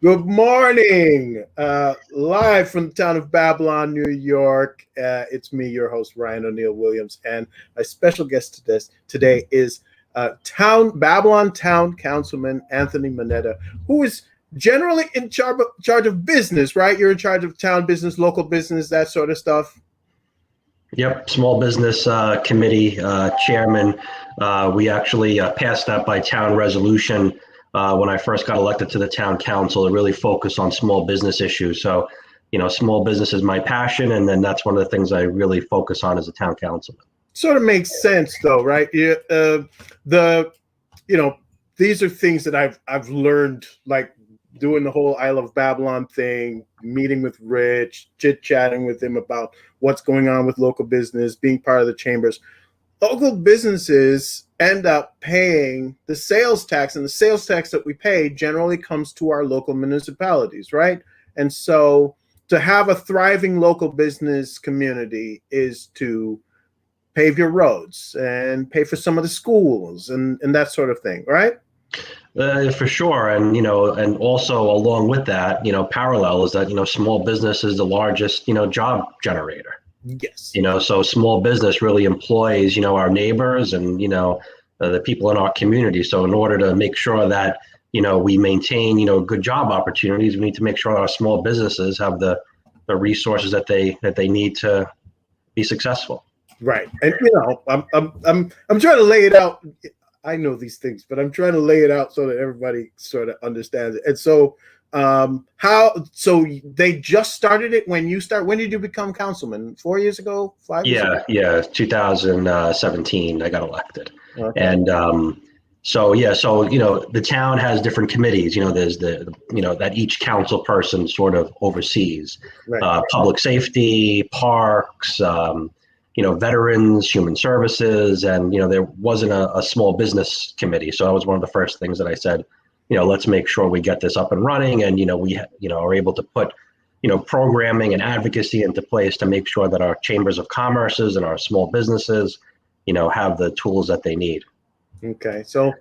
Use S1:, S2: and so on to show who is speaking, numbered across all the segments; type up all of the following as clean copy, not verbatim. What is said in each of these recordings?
S1: Good morning. Live from the town of Babylon, New York. It's me, your host, Ryan O'Neill Williams, and my special guest today is Babylon Town Councilman Anthony Manetta, who is generally in charge of business, right? You're in charge of town business, local business, that sort of stuff.
S2: Yep, small business committee chairman. We actually passed that by town resolution when I first got elected to the town council to really focus on small business issues. So, small business is my passion, and then that's one of the things I really focus on as a town councilman.
S1: Sort of makes sense, though, right? These are things that I've learned, like doing the whole I Love Babylon thing, meeting with Rich, chit-chatting with him about what's going on with local business, being part of the chambers. Local businesses end up paying the sales tax, and the sales tax that we pay generally comes to our local municipalities, right? And so to have a thriving local business community is to pave your roads and pay for some of the schools and that sort of thing, right?
S2: For sure. And, and also along with that, parallel is that, small business is the largest, job generator.
S1: Yes.
S2: So small business really employs, our neighbors and, the people in our community. So in order to make sure that, we maintain, good job opportunities, we need to make sure our small businesses have the resources that they need to be successful.
S1: Right. And, I'm trying to lay it out. I know these things, but I'm trying to lay it out so that everybody sort of understands it. And so so they just started it when did you become councilman? 4 years ago? 5 years ago?
S2: Yeah, 2017 I got elected.
S1: Okay.
S2: And so the town has different committees, there's that each council person sort of oversees. Right. Public safety, parks, veterans, human services, and there wasn't a small business committee. So that was one of the first things that I said, let's make sure we get this up and running, and we are able to put programming and advocacy into place to make sure that our chambers of commerces and our small businesses have the tools that they need.
S1: Okay, so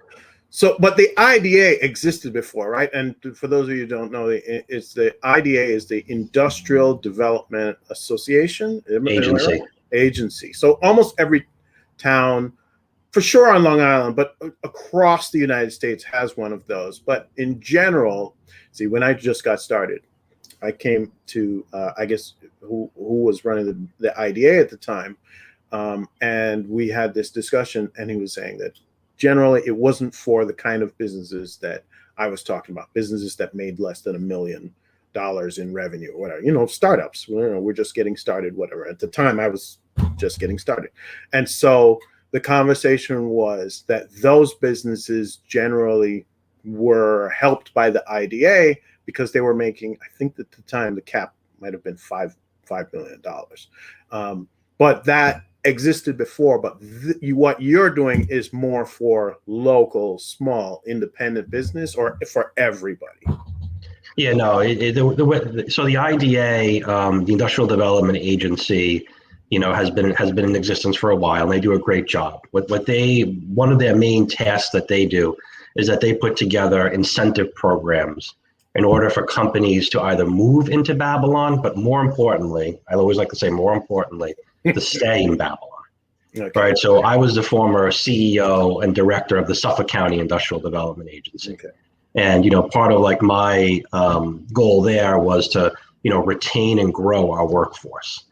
S1: but the IDA existed before, right? And for those of you who don't know, it's the IDA is the Industrial Development Association agency. So almost every town, for sure on Long Island, but across the United States has one of those. But in general, when I just got started, I came to, I guess, who was running the IDA at the time, and we had this discussion, and he was saying that generally it wasn't for the kind of businesses that I was talking about, businesses that made less than $1 million in revenue or whatever, startups, we're just getting started, whatever. At the time I was just getting started. And so the conversation was that those businesses generally were helped by the IDA because they were making, I think at the time the cap might have been $5 million. But that existed before, but what you're doing is more for local, small, independent business or for everybody.
S2: Yeah, no. So the IDA, the Industrial Development Agency, has been in existence for a while, and they do a great job. One of their main tasks that they do is that they put together incentive programs in order for companies to either move into Babylon, but more importantly, I always like to say more importantly, to stay in Babylon. Okay. Right. So I was the former CEO and director of the Suffolk County Industrial Development Agency. Okay. And, part of like my goal there was to, retain and grow our workforce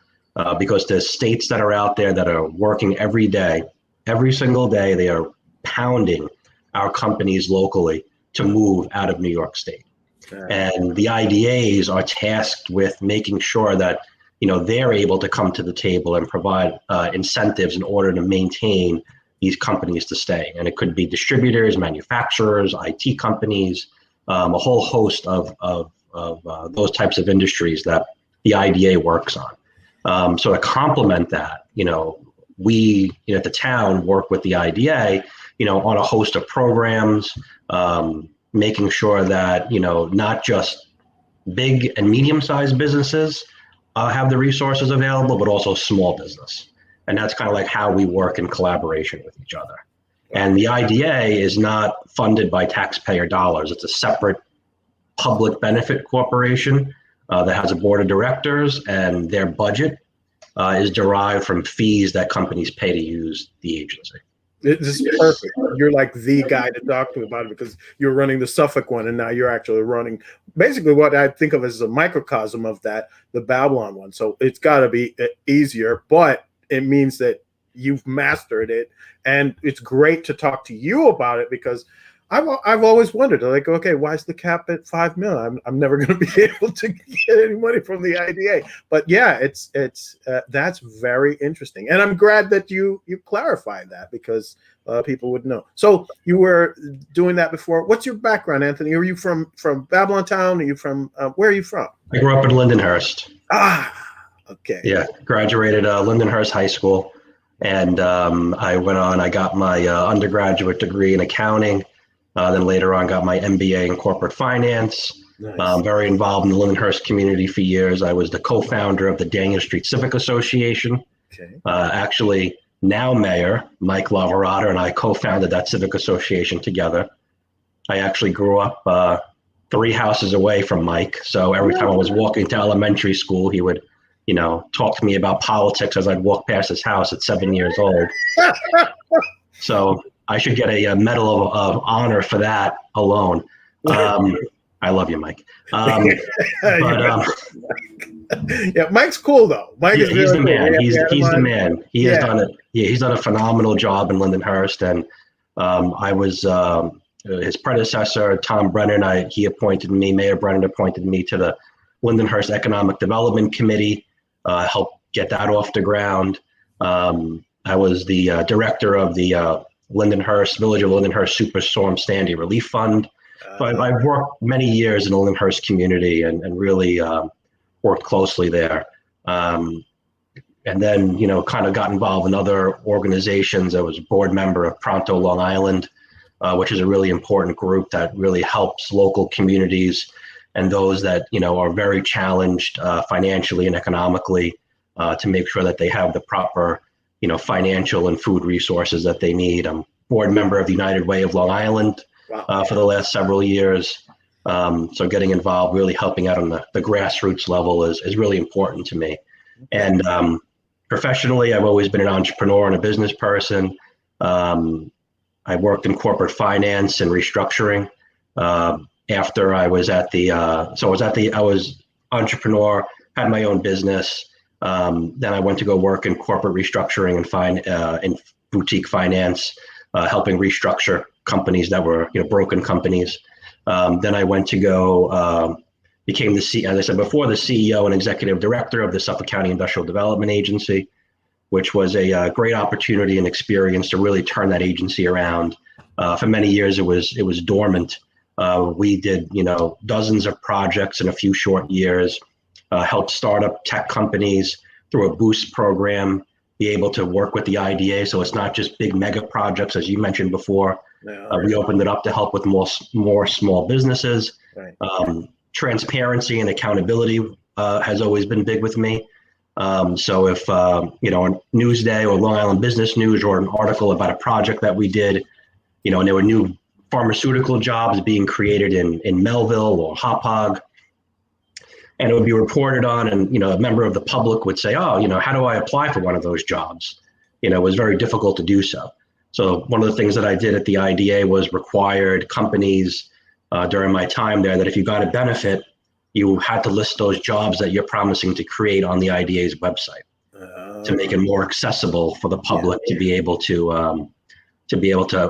S2: because there's states that are out there that are working every day, every single day. They are pounding our companies locally to move out of New York State. Okay. And the IDAs are tasked with making sure that, they're able to come to the table and provide incentives in order to maintain these companies to stay. And it could be distributors, manufacturers, IT companies, a whole host of those types of industries that the IDA works on. So to complement that, we at the town work with the IDA, on a host of programs, making sure that, not just big and medium-sized businesses have the resources available, but also small business. And that's kind of like how we work in collaboration with each other. And the IDA is not funded by taxpayer dollars. It's a separate public benefit corporation that has a board of directors, and their budget is derived from fees that companies pay to use the agency.
S1: This is perfect. You're like the guy to talk to about it because you're running the Suffolk one, and now you're actually running basically what I think of as a microcosm of that, the Babylon one. So it's got to be easier, but it means that you've mastered it, and it's great to talk to you about it because I've always wondered, like, okay, why is the cap at $5 million? I'm never going to be able to get any money from the IDA. But yeah, it's that's very interesting, and I'm glad that you clarified that because people would know. So you were doing that before. What's your background, Anthony? Are you from Babylon Town? Are you from where are you from?
S2: I grew up in Lindenhurst.
S1: Okay.
S2: Yeah, graduated Lindenhurst High School, and I went on. I got my undergraduate degree in accounting. Then later on got my MBA in corporate finance. Nice. Very involved in the Lindenhurst community for years. I was the co-founder of the Daniel Street Civic Association. Okay. Actually, now Mayor Mike Lavorata and I co-founded that civic association together. I actually grew up 3 houses away from Mike. So every time I was walking to elementary school, he would, talk to me about politics as I'd walk past his house at 7 years old. So I should get a Medal of Honor for that alone. I love you, Mike.
S1: Yeah, Mike's cool though. Mike is
S2: he's the man.
S1: Cool.
S2: He's the man. He has done it. Yeah, he's done a phenomenal job in Lindenhurst, and I was his predecessor, Tom Brennan. Mayor Brennan appointed me to the Lindenhurst Economic Development Committee. Helped get that off the ground. I was the director of the Village of Lindenhurst Superstorm Sandy Relief Fund. So I've worked many years in the Lindenhurst community and really worked closely there. And then, kind of got involved in other organizations. I was a board member of Pronto Long Island, which is a really important group that really helps local communities and those that, are very challenged financially and economically to make sure that they have the proper financial and food resources that they need. I'm board member of the United Way of Long Island for the last several years. So getting involved, really helping out on the grassroots level is really important to me. And professionally, I've always been an entrepreneur and a business person. I worked in corporate finance and restructuring. After I was I was entrepreneur, had my own business. Then I went to go work in corporate restructuring and in boutique finance, helping restructure companies that were broken companies. Then I went to go became as I said before, the CEO and executive director of the Suffolk County Industrial Development Agency, which was a great opportunity and experience to really turn that agency around. For many years, it was dormant. We did dozens of projects in a few short years. Help startup tech companies through a boost program be able to work with the IDA. So it's not just big mega projects, as you mentioned before. We opened it up to help with more small businesses. Right. Transparency and accountability has always been big with me. So if, on Newsday or Long Island Business News or an article about a project that we did, and there were new pharmaceutical jobs being created in Melville or Hauppauge, and it would be reported on, and a member of the public would say, how do I apply for one of those jobs? It was very difficult to do so. So one of the things that I did at the IDA was required companies during my time there that if you got a benefit, you had to list those jobs that you're promising to create on the IDA's website to make it more accessible for the public to be able to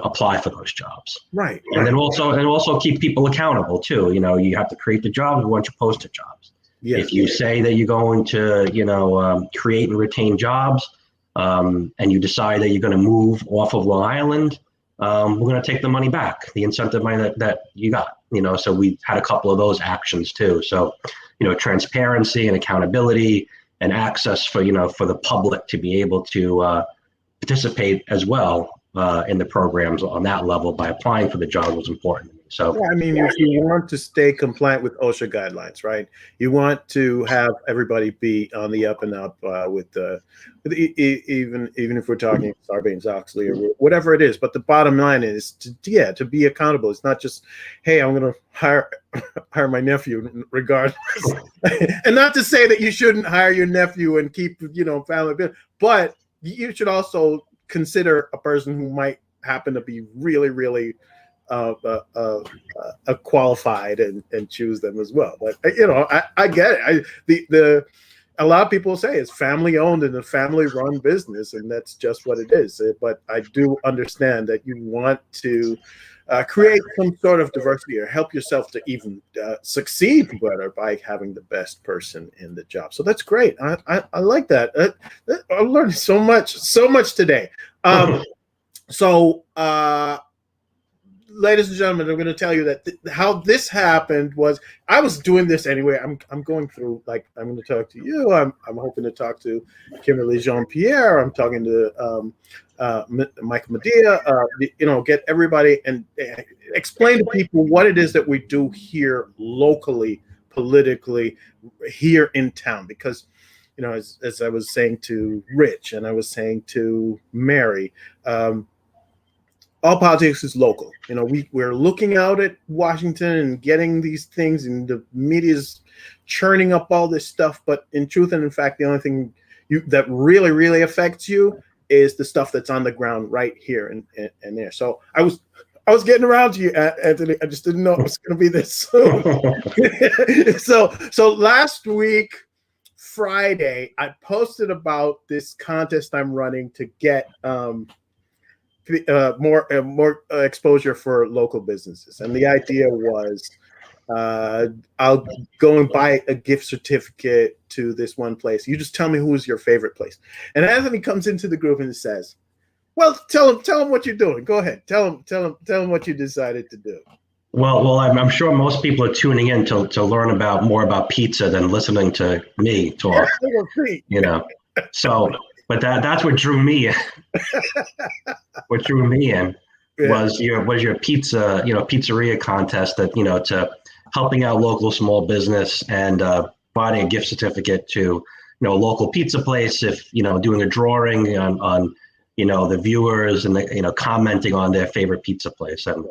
S2: apply for those jobs. Right. And then also keep people accountable too. You have to create the jobs once you post the jobs. Yeah. If you say that you're going to, create and retain jobs, and you decide that you're going to move off of Long Island, we're going to take the money back, the incentive money that you got. So we had a couple of those actions too. So, transparency and accountability and access for the public to be able to participate as well in the programs on that level by applying for the job was important to me. So
S1: yeah, I mean, if you want to stay compliant with OSHA guidelines, right? You want to have everybody be on the up and up even if we're talking Sarbanes-Oxley or whatever it is. But the bottom line is to be accountable. It's not just, hey, I'm going to hire my nephew regardless, and not to say that you shouldn't hire your nephew and keep family business, but you should also consider a person who might happen to be really, really qualified and choose them as well. But I get it. A lot of people say it's family owned and a family run business, and that's just what it is. But I do understand that you want to create some sort of diversity or help yourself to even succeed better by having the best person in the job. So that's great. I like that. I learned so much today. Ladies and gentlemen, I'm going to tell you that how this happened was I was doing this anyway. I'm going through, like, I'm going to talk to you. I'm hoping to talk to Kimberly Jean-Pierre. I'm talking to Michael Medea. Get everybody and explain to people what it is that we do here locally, politically, here in town. Because, as I was saying to Rich and I was saying to Mary, all politics is local. We're looking out at Washington and getting these things, and the media's churning up all this stuff. But in truth and in fact, the only thing that really, really affects you is the stuff that's on the ground right here and there. So I was getting around to you, Anthony. I just didn't know it was going to be this soon. So last week, Friday, I posted about this contest I'm running to get more exposure for local businesses, and the idea was I'll go and buy a gift certificate to this one place. You just tell me who is your favorite place. And Anthony comes into the group and says, "Well, tell him what you're doing. Go ahead, tell him what you decided to do."
S2: Well, I'm sure most people are tuning in to learn more about pizza than listening to me talk. So. But that's what drew me in. What drew me in was your pizza, pizzeria contest that, to helping out local small business and providing a gift certificate to, a local pizza place. If, doing a drawing on the viewers and commenting on their favorite pizza place. And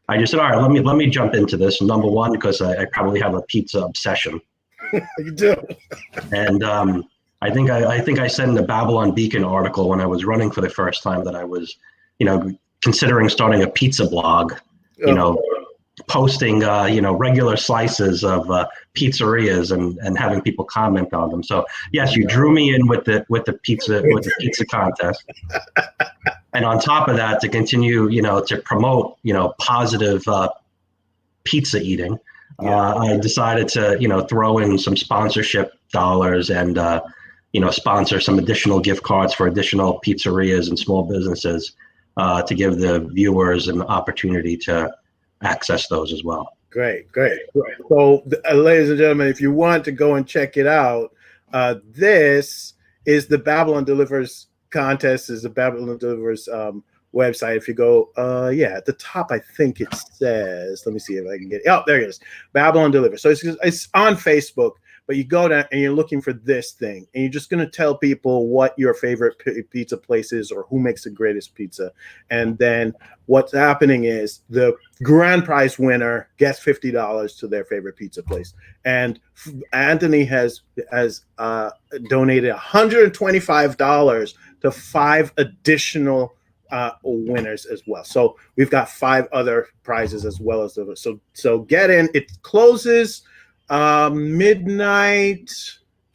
S2: I just said, all right, let me jump into this. Number one, because I probably have a pizza obsession.
S1: You do.
S2: And I think I said in the Babylon Beacon article when I was running for the first time that I was, considering starting a pizza blog, posting, regular slices of pizzerias and having people comment on them. So yes, you drew me in with the pizza contest, and on top of that, to continue, to promote, positive pizza eating, I decided to, throw in some sponsorship dollars and sponsor some additional gift cards for additional pizzerias and small businesses to give the viewers an opportunity to access those as well.
S1: Great. So, ladies and gentlemen, if you want to go and check it out, this is the Babylon Delivers contest, is the Babylon Delivers website. If you go, at the top, I think it says, let me see if I can get it. Oh, there it is. Babylon Delivers. So it's on Facebook. But you go down and you're looking for this thing, and you're just going to tell people what your favorite pizza place is or who makes the greatest pizza. And then what's happening is the grand prize winner gets $50 to their favorite pizza place. And Anthony has donated $125 to 5 additional winners as well. So we've got 5 other prizes as well as those. So get in. It closes midnight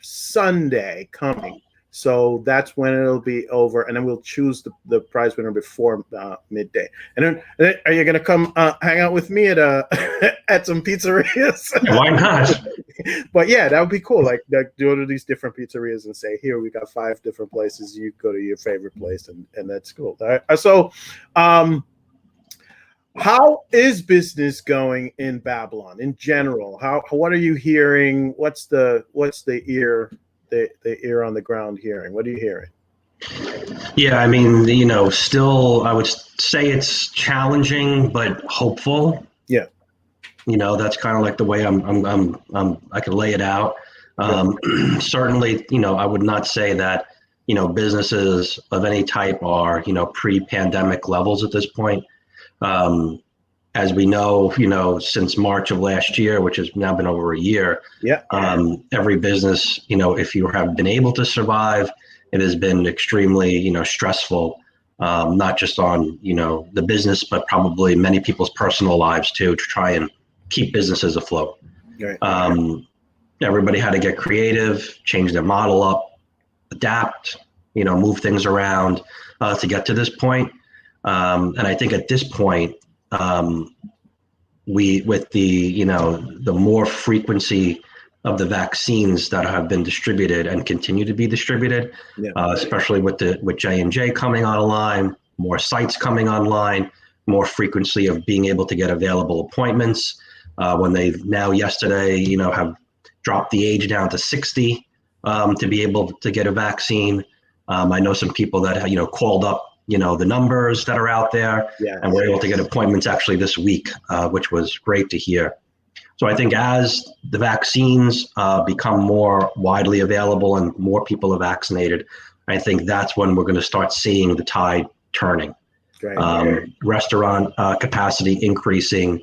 S1: Sunday coming. So that's when it'll be over, and then we'll choose the prize winner before midday. And then are you going to come hang out with me at at some pizzerias?
S2: Why not?
S1: But yeah, that would be cool. Like go to these different pizzerias and say, here, we got 5 different places. You go to your favorite place, and that's cool. All right. So, how is business going in Babylon in general? What are you hearing? What's the ear on the ground hearing? What are you hearing?
S2: Yeah, I mean, still I would say it's challenging but hopeful.
S1: Yeah.
S2: That's kind of like the way I can lay it out. Certainly, I would not say that, businesses of any type are, pre-pandemic levels at this point. As we know, since March of last year, which has now been over a year, every business, if you have been able to survive, it has been extremely, stressful, not just on, the business, but probably many people's personal lives too, to try and keep businesses afloat. Right. Everybody had to get creative, change their model up, adapt, move things around to get to this point. And I think at this point, with the more frequency of the vaccines that have been distributed and continue to be distributed, especially with J&J coming online, more sites coming online, more frequency of being able to get available appointments. When they've now yesterday, have dropped the age down to 60 to be able to get a vaccine. I know some people that called up the numbers that are out there, and we're able to get appointments actually this week, which was great to hear. So I think as the vaccines become more widely available and more people are vaccinated, I think that's when we're going to start seeing the tide turning. Restaurant capacity increasing,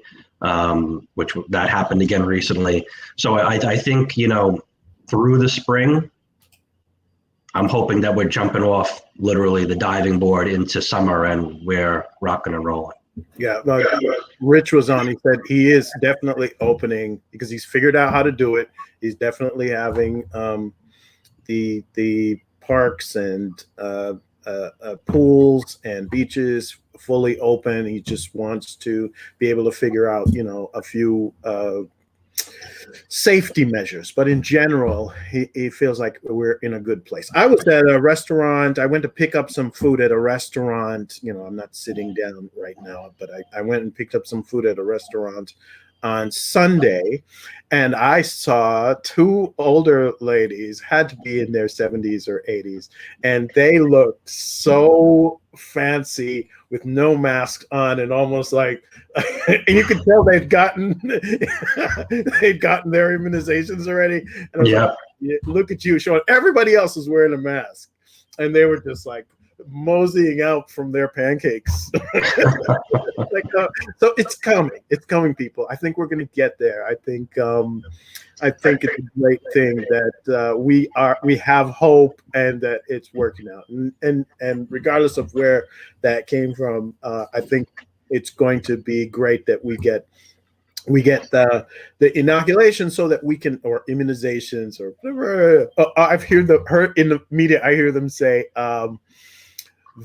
S2: which that happened again recently. So I think, through the spring, I'm hoping that we're jumping off literally the diving board into summer and we're rocking and rolling.
S1: Rich was on. He said he is definitely opening because he's figured out how to do it. He's definitely having the parks and pools and beaches fully open. He just wants to be able to figure out, a few safety measures, but in general, he feels like we're in a good place. I was at a restaurant. I went to pick up some food at a restaurant. I'm not sitting down right now, but I went and picked up some food at a restaurant on Sunday, and I saw two older ladies, had to be in their 70s or 80s, and they looked so fancy with no mask on and almost like, and you could tell they'd gotten their immunizations already. And I was like, look at you, Sean. Everybody else is wearing a mask, and they were just like moseying out from their pancakes. So it's coming, people. I think we're going to get there. I think it's a great thing that we have hope and that it's working out. And regardless of where that came from, I think it's going to be great that we get the inoculation so that we can, or immunizations or whatever. I've heard in the media, I hear them say,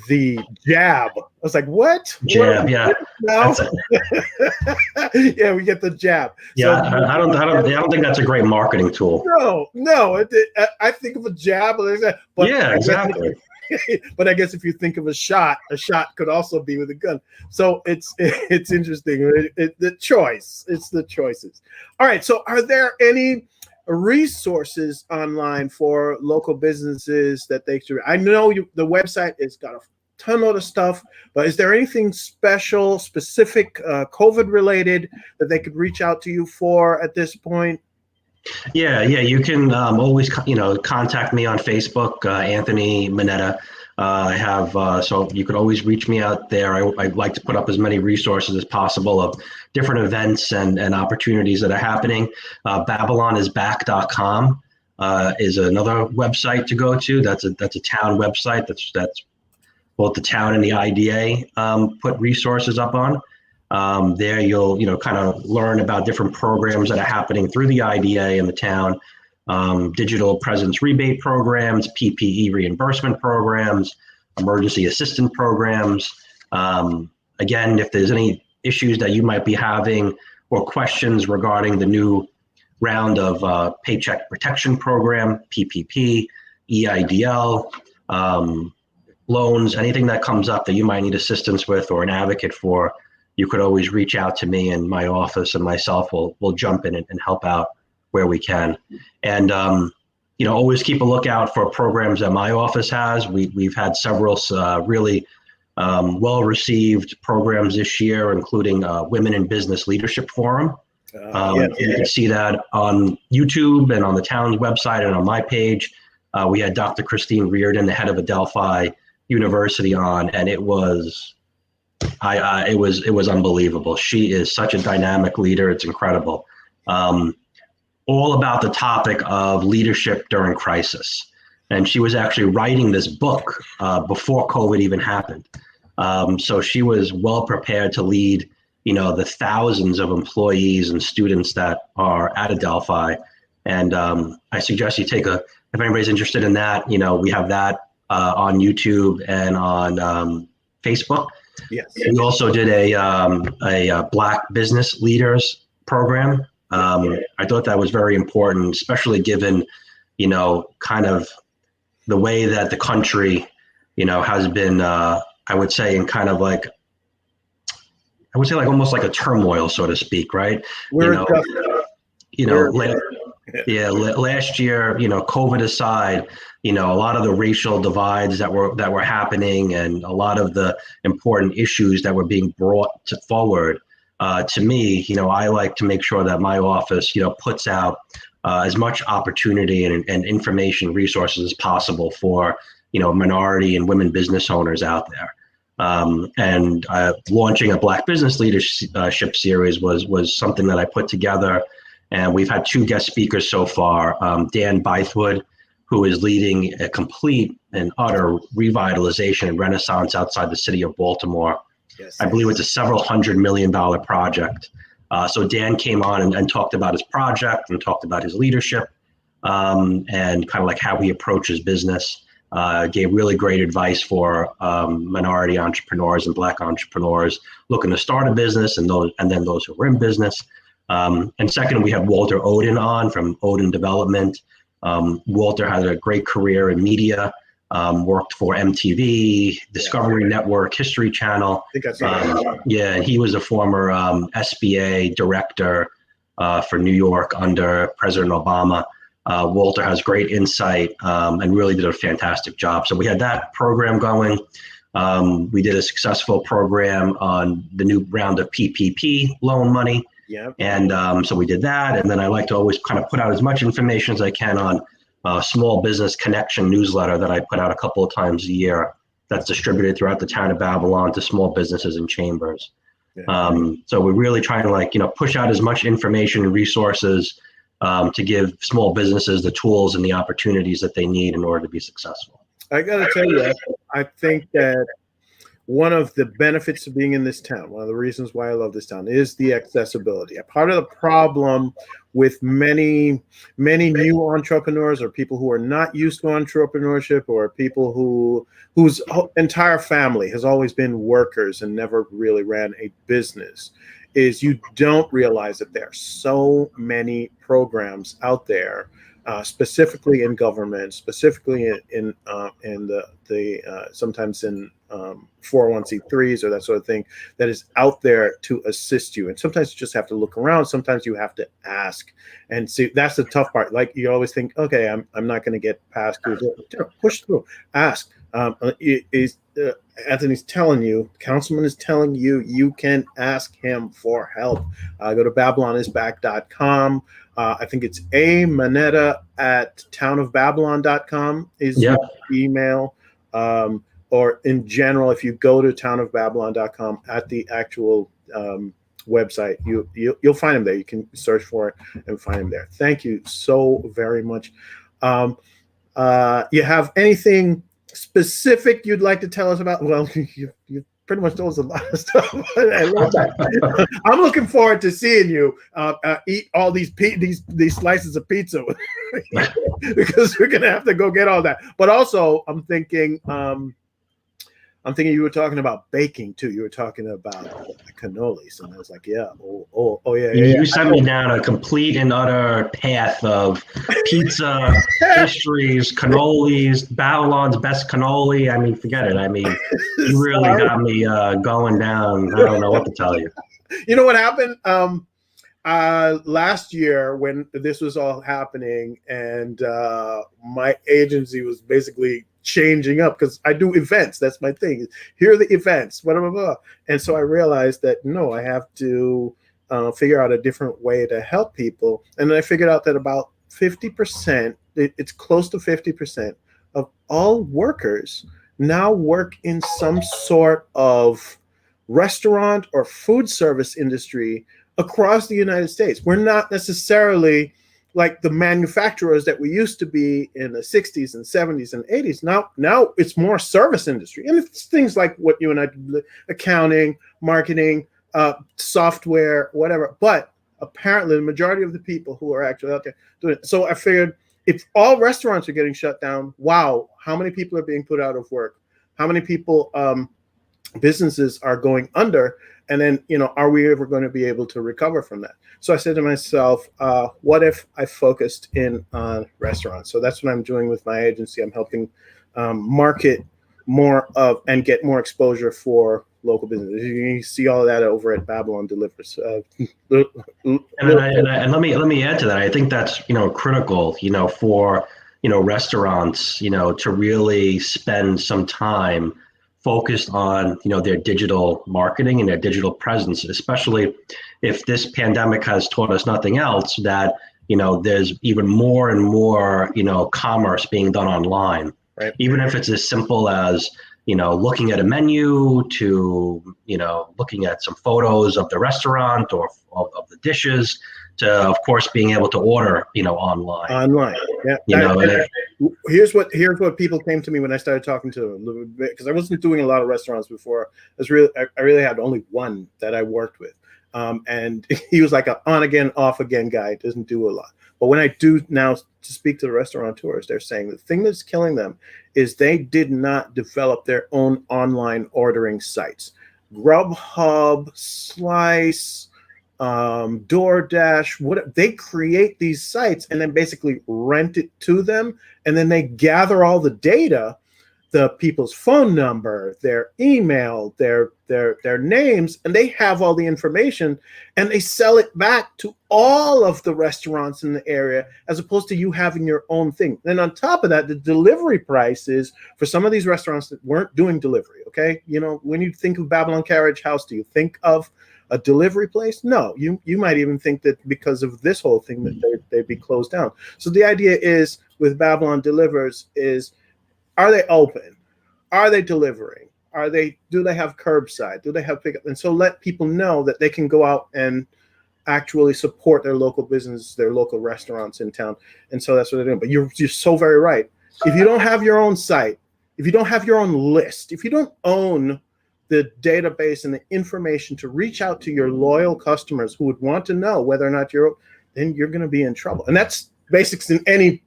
S1: the jab. I was like, what?
S2: Jab,
S1: yeah. Now? Yeah, we get the jab.
S2: Yeah, so, I don't think that's a great marketing tool.
S1: No. I think of a jab, but
S2: yeah, exactly.
S1: But I guess if you think of a shot could also be with a gun. So it's interesting. It's the choices. All right. So are there any resources online for local businesses that they should? I know the website has got a ton of stuff, but is there anything specific, COVID related that they could reach out to you for at this point?
S2: Yeah. You can always, contact me on Facebook, Anthony Manetta. I have, so you could always reach me out there. I like to put up as many resources as possible of different events and opportunities that are happening. BabylonIsBack.com is another website to go to. That's a town website. That's both the town and the IDA put resources up on. There you'll kind of learn about different programs that are happening through the IDA in the town. Digital presence rebate programs, PPE reimbursement programs, emergency assistance programs. Again, if there's any issues that you might be having or questions regarding the new round of Paycheck Protection Program, PPP, EIDL, loans, anything that comes up that you might need assistance with or an advocate for, you could always reach out to me, and my office and myself will jump in and help out where we can. And always keep a lookout for programs that my office has. We've had several really well-received programs this year, including Women in Business Leadership Forum. You can see that on YouTube and on the town's website and on my page. We had Dr. Christine Reardon, the head of Adelphi University, on, and it was unbelievable. She is such a dynamic leader. It's incredible. All about the topic of leadership during crisis. And she was actually writing this book before COVID even happened. So she was well prepared to lead, the thousands of employees and students that are at Adelphi. And I suggest you if anybody's interested in that, we have that on YouTube and on Facebook.
S1: Yes.
S2: We also did a Black business leaders program. I thought that was very important, especially given, kind of the way that the country, has been, I would say, in kind of like, almost like a turmoil, so to speak, right? Last year, COVID aside, a lot of the racial divides that were happening and a lot of the important issues that were being brought forward. To me, I like to make sure that my office, puts out as much opportunity and information resources as possible for, minority and women business owners out there. And launching a Black business leadership series was something that I put together. And we've had 2 guest speakers so far. Dan Bythewood, who is leading a complete and utter revitalization and renaissance outside the city of Baltimore. Yes. I believe it's a several $100 million project. So Dan came on and talked about his project and talked about his leadership and kind of like how he approaches business. Gave really great advice for minority entrepreneurs and Black entrepreneurs looking to start a business and then those who are in business. And second, we have Walter Odin on from Odin Development. Walter has a great career in media. Worked for MTV, Discovery Network, History Channel.
S1: I think I saw that.
S2: Yeah, he was a former SBA director for New York under President Obama. Walter has great insight and really did a fantastic job. So we had that program going. We did a successful program on the new round of PPP loan money.
S1: Yeah.
S2: And so we did that. And then I like to always kind of put out as much information as I can on Small Business Connection newsletter that I put out a couple of times a year that's distributed throughout the town of Babylon to small businesses and chambers. Yeah. So we're really trying to push out as much information and resources to give small businesses the tools and the opportunities that they need in order to be successful.
S1: I got to tell you, I think that one of the benefits of being in this town, one of the reasons why I love this town, is the accessibility. A part of the problem with many new entrepreneurs or people who are not used to entrepreneurship or people whose entire family has always been workers and never really ran a business is you don't realize that there are so many programs out there, specifically in government, specifically in the sometimes in 401c3s or that sort of thing, that is out there to assist you. And sometimes you just have to look around. Sometimes you have to ask and see. That's the tough part. Like you always think, okay, I'm not going to get past. Push through. Ask. Anthony's telling you, Councilman is telling you, you can ask him for help. Go to babylonisback.com. I think it's Manetta at townofbabylon.com is your email. Or in general, if you go to townofbabylon.com at the actual website, you'll find him there. You can search for it and find him there. Thank you so very much. You have anything specific you'd like to tell us about? Well, you pretty much told us a lot of stuff. I love that. I'm looking forward to seeing you eat all these slices of pizza because we're gonna have to go get all that. But also, I'm thinking you were talking about baking too. You were talking about cannolis, and I was like, yeah, yeah.
S2: You sent me down a complete and utter path of pizza, pastries, cannolis, Babylon's best cannoli. I mean, forget it. I mean, you really got me going down. I don't know what to tell you.
S1: You know what happened? Last year when this was all happening, and my agency was basically changing up because I do events. That's my thing. Here are the events, blah, blah, blah. And so I realized that no, I have to figure out a different way to help people. And then I figured out that about 50%, it's close to 50% of all workers now work in some sort of restaurant or food service industry across the United States. We're not necessarily like the manufacturers that we used to be in the 60s and 70s and 80s. Now it's more service industry. And it's things like what you and I did, accounting, marketing, software, whatever. But apparently the majority of the people who are actually out there doing it. So I figured if all restaurants are getting shut down, wow, how many people are being put out of work? How many people, businesses are going under? And then, are we ever going to be able to recover from that? So I said to myself, what if I focused in on restaurants? So that's what I'm doing with my agency. I'm helping market more of and get more exposure for local businesses. You see all of that over at Babylon Delivers.
S2: And let me add to that. I think that's critical, for restaurants, to really spend some time focused on their digital marketing and their digital presence, especially if this pandemic has taught us nothing else, that there's even more and more commerce being done online.
S1: Right.
S2: Even if it's as simple as looking at a menu to looking at some photos of the restaurant or of the dishes, to of course being able to order online.
S1: Yeah. Here's what people came to me when I started talking to them, because I wasn't doing a lot of restaurants before. I really had only one that I worked with, and he was like an on again, off again guy. Doesn't do a lot. But when I do now to speak to the restaurateurs, they're saying the thing that's killing them is they did not develop their own online ordering sites. Grubhub, Slice, DoorDash, whatever, they create these sites and then basically rent it to them, and then they gather all the data, the people's phone number, their email, their names, and they have all the information, and they sell it back to all of the restaurants in the area, as opposed to you having your own thing. Then on top of that, the delivery prices for some of these restaurants that weren't doing delivery, okay? When you think of Babylon Carriage House, do you think of a delivery place? No, you might even think that because of this whole thing that they'd be closed down. So the idea is with Babylon Delivers is, are they open? Are they delivering? Do they have curbside? Do they have pickup? And so let people know that they can go out and actually support their local business, their local restaurants in town. And so that's what they're doing. But you're so very right. If you don't have your own site, if you don't have your own list, if you don't own the database and the information to reach out to your loyal customers who would want to know whether or not then you're going to be in trouble. And that's basics in any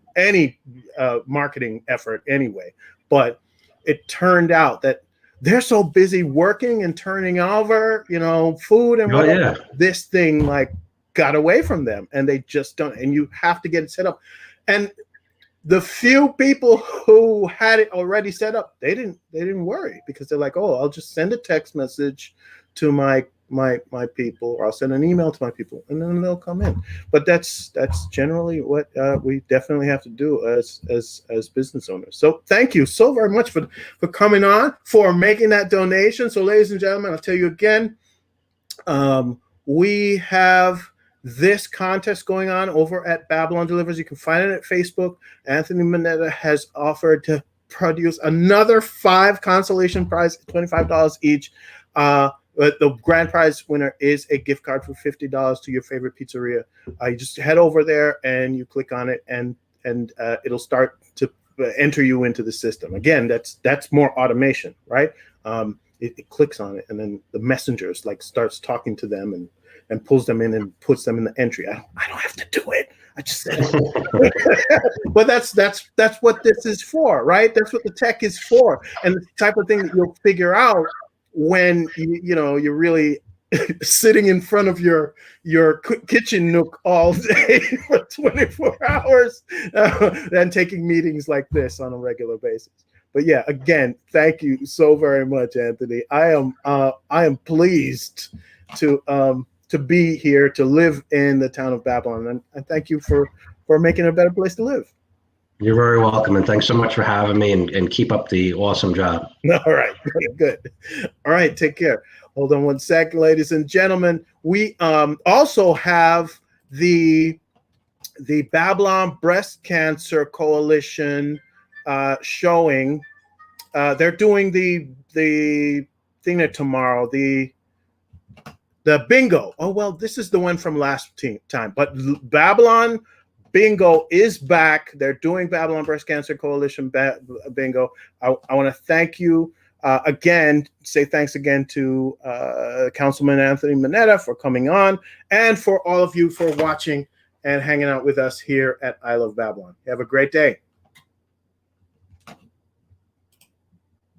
S1: marketing effort anyway. But it turned out that they're so busy working and turning over, food and whatever. This thing got away from them, and they just don't. And you have to get it set up. And the few people who had it already set up, they didn't worry, because they're like, oh, I'll just send a text message to my people, or I'll send an email to my people, and then they'll come in. But that's generally what we definitely have to do as business owners. So thank you so very much for coming on, for making that donation. So ladies and gentlemen, I'll tell you again, we have this contest going on over at Babylon Delivers. You can find it at Facebook. Anthony Manetta has offered to produce another 5 consolation prize, $25 each. But the grand prize winner is a gift card for $50 to your favorite pizzeria. You just head over there and you click on it, and it'll start to enter you into the system. Again, that's more automation, right? It clicks on it, and then the messengers starts talking to them and pulls them in and puts them in the entry. I don't have to do it. I just said it. But that's what this is for, right? That's what the tech is for, and the type of thing that you'll figure out when you're really sitting in front of your kitchen nook all day for 24 hours and taking meetings like this on a regular basis. But yeah, again, thank you so very much, Anthony. I am pleased to be here, to live in the town of Babylon, and thank you for making it a better place to live.
S2: You're very welcome, and thanks so much for having me, and keep up the awesome job.
S1: All right, good. All right, take care. Hold on one second, ladies and gentlemen. We also have the Babylon Breast Cancer Coalition showing. They're doing the thing there tomorrow. The bingo. Oh well, this is the one from last time. But Babylon Bingo is back. They're doing Babylon Breast Cancer Coalition bingo. I want to thank you again. Say thanks again to Councilman Anthony Manetta for coming on, and for all of you for watching and hanging out with us here at I Love Babylon. Have a great day.